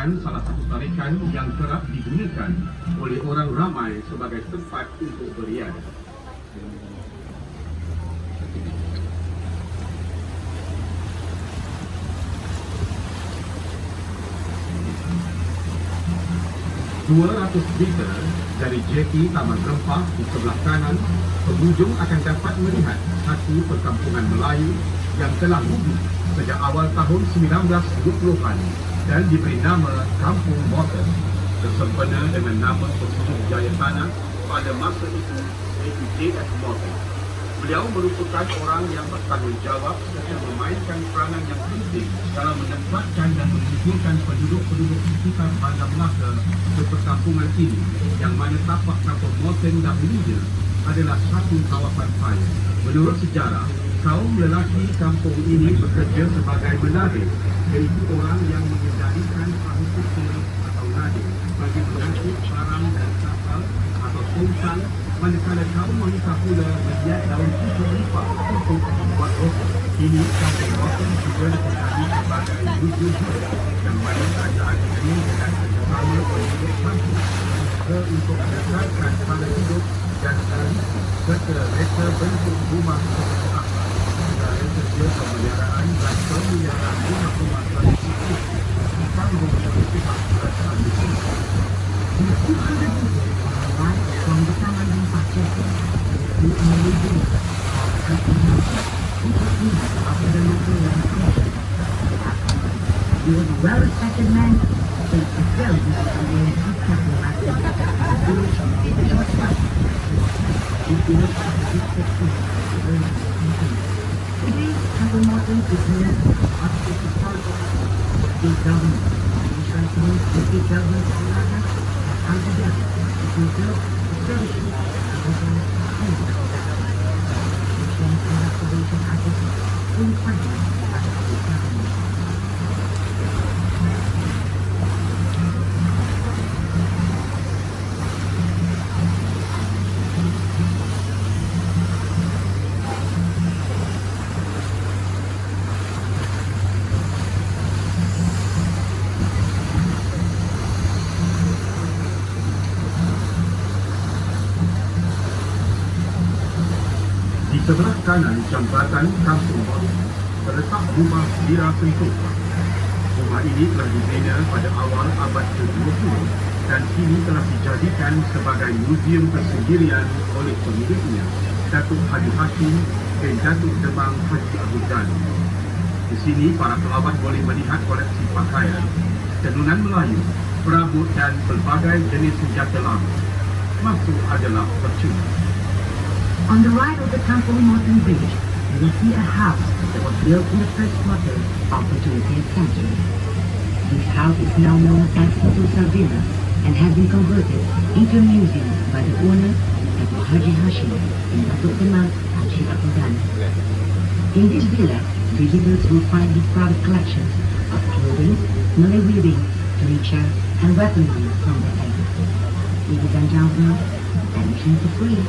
merupakan salah satu tarikan yang kerap digunakan oleh orang ramai sebagai tempat untuk beriadah. ...200 meter dari jeti Taman Rempah di sebelah kanan, pengunjung akan dapat melihat satu perkampungan Melayu yang telah wujud sejak awal tahun 1920-an dan diberi nama Kampung Morton, bersempena dengan nama pesuruh jaya tanah pada masa itu, iaitu J.F. Morton. Beliau merupakan orang yang bertanggungjawab serta memainkan peranan yang penting dalam menempatkan dan mengumpulkan penduduk-penduduk sekitar Bandar Melaka ke perkampungan ini, yang mana tapak kampung Morton dahulunya adalah satu kawasan kaya. Menurut sejarah, kaum lelaki kampung ini bekerja sebagai menarik, iaitu orang yang mengendalikan perahu kecil atau nadik bagi mengangkut barang dan kapal atau tongkang, manakala kaum wanita pula melihat daun pisau lipat untuk membuat rokok. Kini kampung Morton juga dikenali sebagai Museum yang mana kerajaan ini dengan kerjasama penduduk kampung untuk mendekatkan pada hidup dan tradisi serta reka bentuk rumah seperti apa. Dari kerja pemeliharaan dan pemeliharaan rumah-rumah tradisi itu ditanggung oleh pihak kerajaan di sini. From the Taman Rempah Jeti to a museum of the local landscape. He was a well-respected man, but a very difficult way to tackle the village of the short time. He finished his success today, Kampung Morton is known as the historical state government. The transformed state government of Malacca has come together to fulfill services and conservation activities in partnership with the government. Di sebelah kanan jambatan Kampung Morton terletak rumah Bira Sentosa. Rumah ini telah dibina pada awal abad ke-20 dan kini telah dijadikan sebagai muzium tersendirian oleh pemiliknya, Datuk Haji Hashim bin Datuk Demang Haji Abdul Ghani. Di sini para pelawat boleh melihat koleksi pakaian, tenunan Melayu, perabot dan pelbagai jenis senjata lama. Masuk adalah percuma. On the right of the Kampung Morton Bridge, you will see a house that was built in the first quarter of the 20th century. This house is now known as Sentosa Villa and has been converted into a museum by the owner, Datuk Haji Hashim and Datuk Demang Haji Abdul Ghani. In this villa, visitors will find his private collections of clothing, Malay weaving, furniture, and weaponry from the era. Ladies and gentlemen, admission is free.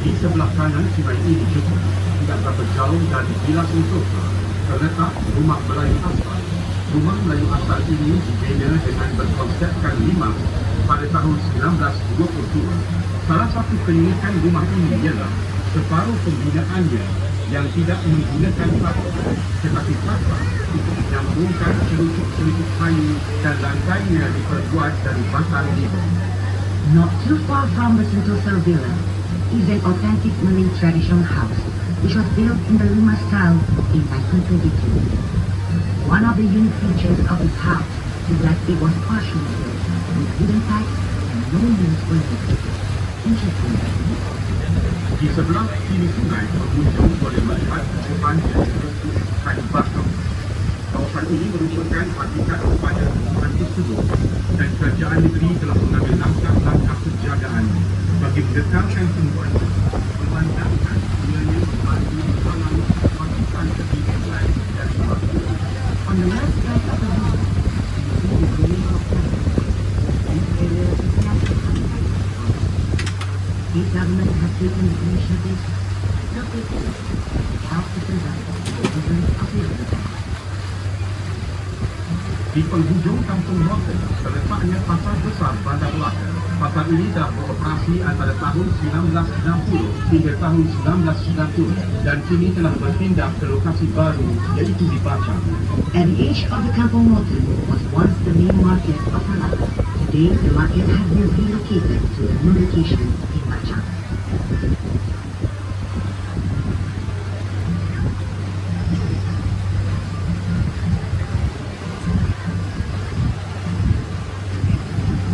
Di sebelah kanan sungai ini juga, tidak berapa jauh dari Villa Sentosa, terletak rumah Melayu asal. Rumah Melayu asal ini dibina dengan berkonsepkan limas pada tahun 1922. Salah satu keunikan rumah ini ialah separuh pembinaannya yang tidak menggunakan patok, tetapi patok untuk menyambungkan celucuk-celucuk kayu dan lantainya diperbuat dari batang limau. Not too far from the Sentosa Villa is an authentic Malay traditional house, which was built in the Lima style in 1922. One of the unique features of this house is that it was partially built with wooden pipes and no means were used. Interesting. Di sebelah kiri sungai, pengunjung boleh melihat depan kayu bakar. Kawasan ini merupakan hakikat kepada rumah tersebut dan kerajaan negeri telah mengambil langkah-langkah penjagaan bagi mengekalkan tumbuhan memandangkan ianya membantu dalam melakukan kehidupan dan waktu. On the left side of the house, you see the green of plants. This area is natural. The government has taken the initiative to help to preserve the presence of the habitat. Di penghujung Kampung Norton terletaknya Pasar Besar Bandar Melaka. Pasar ini telah beroperasi antara tahun 1960 hingga tahun 1990 dan kini telah berpindah ke lokasi baru iaitu di Bachang. At the edge of the Kampung Norton was once the main market of Malacca. Today, the market has been relocated to a new location in Bachang.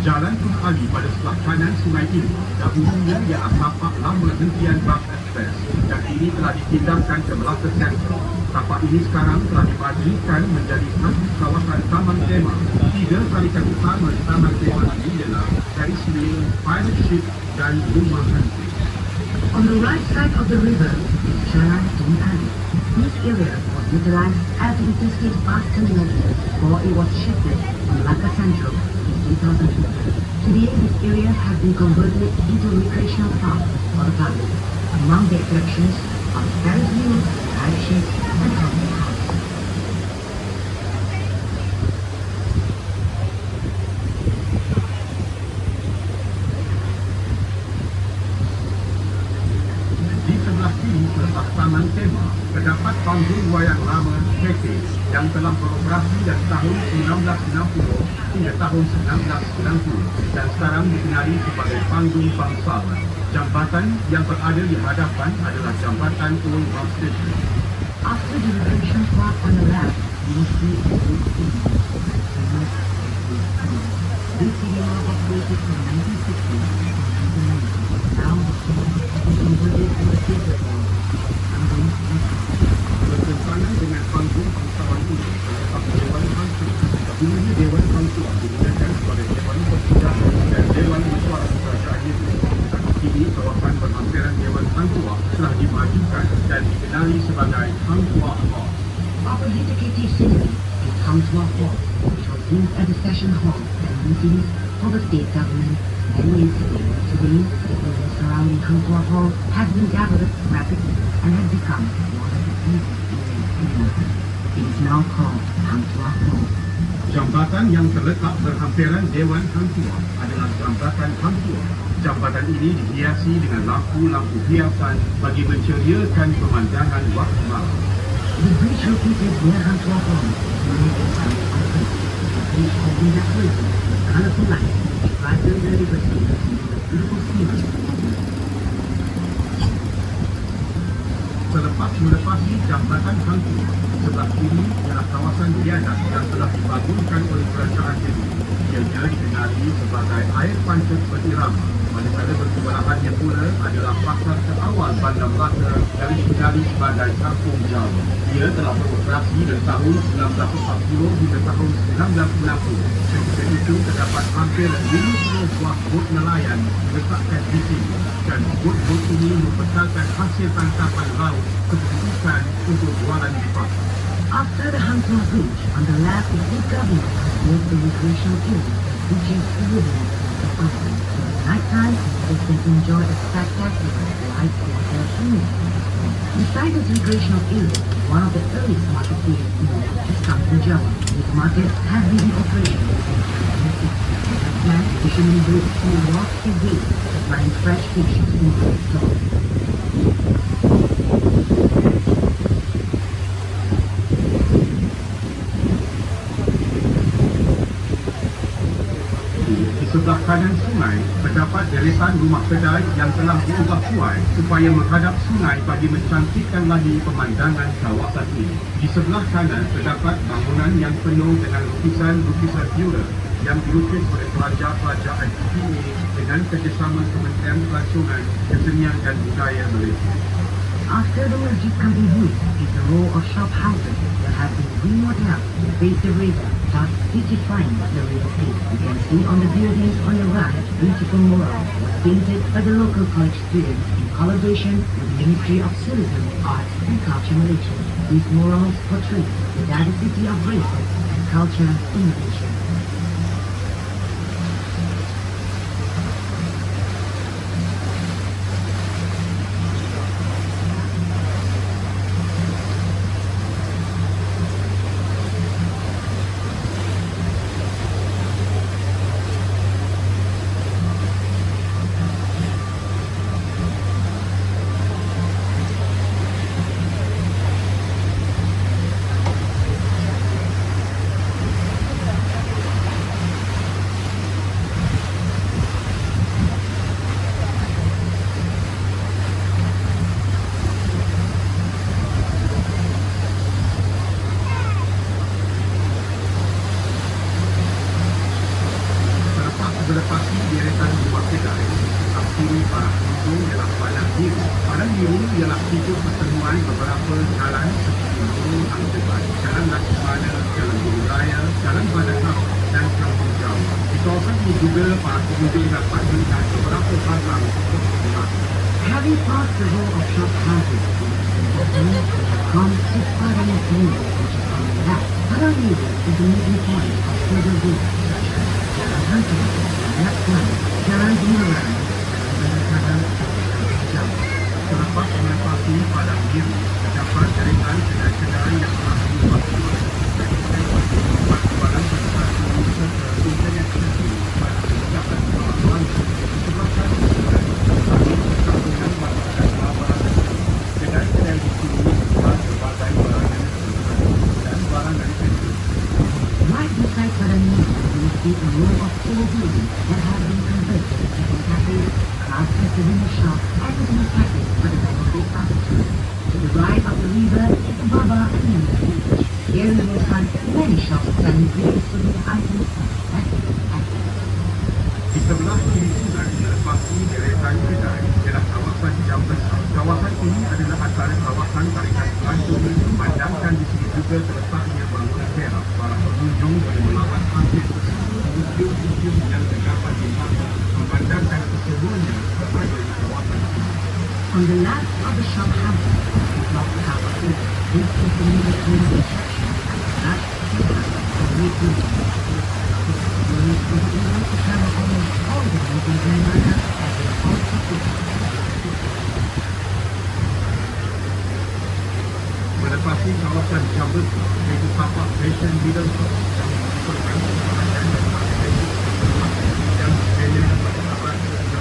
Jalan Tun Ali pada sebelah kanan sungai ini dahulunya ialah tapak lama hentian bas ekspres dan ini telah dipindahkan ke Melaka Central. Tapak ini sekarang telah dimajukan menjadi satu kawasan taman tema. Tiga tarikan utama di taman tema ini ialah Ferris Wheel, Pirate Ship dan Rumah Hantu. On the right side of the river is Jalan Tun Ali. This area was utilized as the interstate bus terminal before it was shifted to Malacca Central in 2002. Today, this area has been converted into a recreational park for the public. Among the attractions are the Ferris wheel, pirate ship, and haunted house. Di sebelah kiri selepas taman tema terdapat panggung wayang lama KK yang telah beroperasi dari tahun 1960 hingga tahun 1990 dan sekarang dikenali sebagai panggung bangsawan. Jambatan yang berada di hadapan adalah jambatan Old Bus Station. After the recreation park on the left, you will see a big city. This city was operated from 1960 to 1990. Now, it is converted to a theater hall. Bertentangan dengan panggung bangsawan ini terdapat Dewan Hantu. Dahulunya Dewan Hantu digunakan sebagai Dewan Persidangan dan Dewan Mesyuarat Kerajaan itu. Kini kawasan berhampiran Dewan Hang Tuah telah dimajukan dan dikenali sebagai Hang Tuah Hall. Opposite the KT Cinema is Hang Tuah Hall, which was used as a session hall and meetings for the state government many years ago. Today, the area surrounding Hang Tuah Hall has been developed rapidly and has become one of the busiest areas in Malacca. It is now called Hang Tuah Hall. Jambatan yang terletak berhampiran Dewan Hang Tuah adalah Jambatan Hang Tuah. Jambatan ini dihiasi dengan lampu-lampu hiasan bagi menceriakan pemandangan waktu malam. The bridge located near Hang Tuah Hall is located on the bridge. The bridge has been decorated with colorful lights which brighten the river scene into a beautiful scenery. Selepas melepasi Jambatan Hang Tuah, sebelah kiri ialah kawasan biadat yang telah dibangunkan oleh kerajaan ini. Ianya dikenali sebagai air pancet berirama. Manakala bersebelahannya pula adalah pasar terawal Bandar Melaka yang dikenali sebagai Kampung Jawa. Ia telah beroperasi dari tahun 1940 hingga tahun 1990. Ketika itu terdapat hampir 50 buah bot nelayan diletakkan di sini dan bot-bot ini membekalkan hasil tangkapan laut seperti ikan untuk jualan di pasar. After the Hang Tuah Bridge, on the left, the state government has built the recreational area, which is the river of the Pasig. At nighttime, visitors can enjoy a spectacular white water swimming. Beside this recreational area, one of the earliest market areas in Malacca is Kampung Jawa. This market has been in operation since 1960. At night, fishermen boats will walk the gate, supplying fresh fish to the market stalls. Di sebelah kanan sungai, terdapat deretan rumah kedai yang telah diubah kuai supaya menghadap sungai bagi mencantikkan lagi pemandangan kawasan ini. Di sebelah kanan, terdapat bangunan yang penuh dengan lukisan-lukisan mural yang dilukis oleh pelajar-pelajar ITPA dengan kerjasama Kementerian Pelancongan, Kesenian dan Budaya Malaysia. After the Masjid Kampung Hui is a row of shop houses that have been remodeled to face the river, thus beautifying the river scene. You can see on the buildings on the right, beautiful mural was painted by the local college students in collaboration with the Ministry of Tourism, Arts and Culture Malaysia. These murals portray the diversity of races and culture in Malaysia. ciri para pengunjung ialah padang biru. Padang biru ialah titik pertemuan beberapa jalan seperti Gunung Angkeban, Jalan Laksamana, Jalan Guru Raya, Jalan Bandar Laut dan Kampung Jawa. Di kawasan ini juga para pengunjung dapat melihat beberapa palang pertemuan. Having passed the row of shop houses, come to Padang Biru, which is on the left. Padang Biru is the meeting point of further routes such as Jalan Angkeban, Laksamana, Jalan Guru Raya, Jalan Bandar Laut, and Jawa. Selepas melewati padang biru, terdapat jaringan kedai-kedai yang telah dibuat dan tempat jualan perkhidmatan serta internet terkini pada dapat dibawa langsung di sebelah kanan kedai. Kami perkampungan dan barang kedai-kedai di sini menjual berbagai barangan dan barangan kecil. Right beside Padang Biru, you see a row of tall buildings that have been converted into cafes, craft and souvenir shop, and business cafes for the benefit of the tourists. To the right of the river is Baba Amina Beach. Here you will find many shops selling various souvenir items from classic and Di sebelah kiri sungai melepasi deretan kedai ialah kawasan Jam Besar. Kawasan ini adalah antara kawasan tarikan pelancong. Memandangkan di sini juga terletaknya bangunan perak. Para pengunjung boleh melawat hampir museum-museum yang terdapat di sana. Memandangkan kesemuanya berada di kawasan ini. on the left of the shop houses is Clock Tower. This is the military construction. That is the military. Tourists will be able to travel almost all the way to Grenada as they also visit. Melepasi kawasan Jam Besar, iaitu tapak Fashion Middle House yang merupakan perumahan dan aktivitas yang berada pada abad ke-19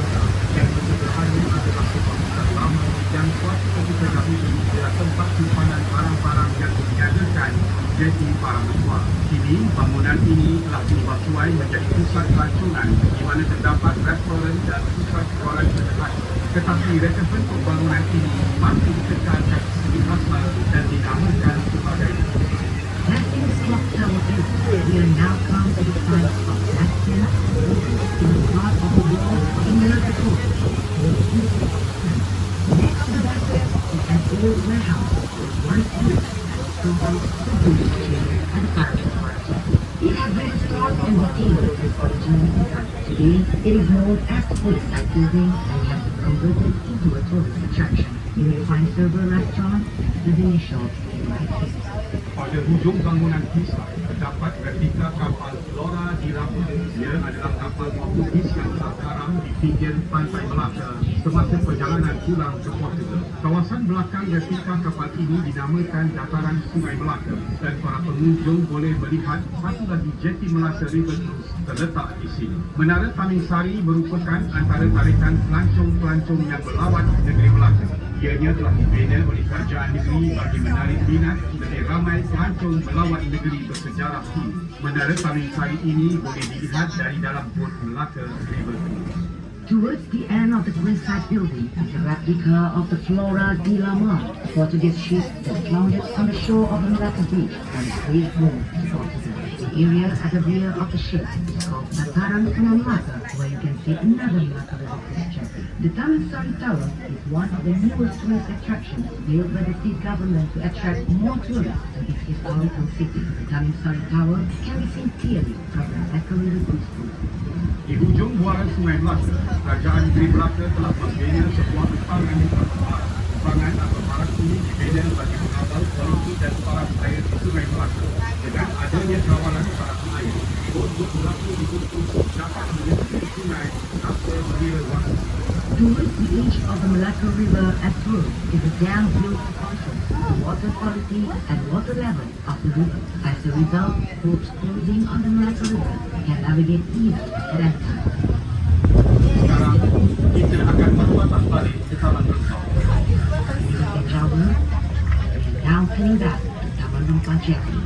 yang bersebelahannya adalah sebuah pusat lama yang suatu ketika dahulu adalah tempat simpanan barang-barang yang diniagakan jeti para menjual. Kini, bangunan ini telah diubah suai menjadi pusat pelancongan di mana terdapat restoran dan pusat jualan sederhana. Tetapi reseven pembangunan ini masih dikekalkan segi asal dan dinamakan sebagai That is Clock Tower is. We are now come to the site of that tent in the part of the wall in the Court. Next to that tent is an old warehouse with one suite and also house the goods chair and the factory. It has been restored and retained as originally designed. Today, it is known as the Police Building and has been converted into a tourist attraction. You will find several restaurants and souvenir shops right here. pada hujung bangunan kisah terdapat replika kapal Flora di Rabah. Ia adalah kapal Portugis yang telah karam di pinggir pantai Melaka semasa perjalanan pulang ke Portugal. Kawasan belakang replika kapal ini dinamakan dataran Sungai Melaka dan para pengunjung boleh melihat satu lagi jeti Melaka River Cruise terletak di sini. Menara Tamingsari merupakan antara tarikan pelancong-pelancong yang melawat negeri Melaka. Ianya telah dibina oleh kerajaan negeri bagi menarik minat lebih ramai pelancong melawat negeri bersejarah ini. Menara Tamingsari ini boleh dilihat dari dalam bot Melaka River Cruise. Towards the end of the Quayside building is a replica of the Flora de la Mar, a Portuguese ship that foundered on the shore of the Malacca beach on its way home to Portugal. The area at the rear of the ship is called Dataran Sungai Melaka, where you can see another Malacca River picture. The Tamingsari Tower is one of the newest tourist attractions built by the state government to attract more tourists to its historical city. The Tamingsari Tower can be seen clearly from the Malacca River Cruise. Di hujung muara Sungai Melaka, Kerajaan Negeri Melaka telah membina sebuah empangan di Melaka. Empangan atau paras ini dibina bagi mengawal kualiti dan paras air di Sungai Melaka. Dengan adanya kawalan paras air, bot-bot Melaka di Bukit dapat menyusuri sungai tanpa mengira waktu. Towards the edge of the Malacca River at Tours is a dam built to control the water quality and water level of the river. As a result, boats cruising on the Malacca River can navigate easily at any time. Sekarang, kita akan berpatah balik ke Taman Rempah. We can travel and now heading back to Taman Rempah Jetty.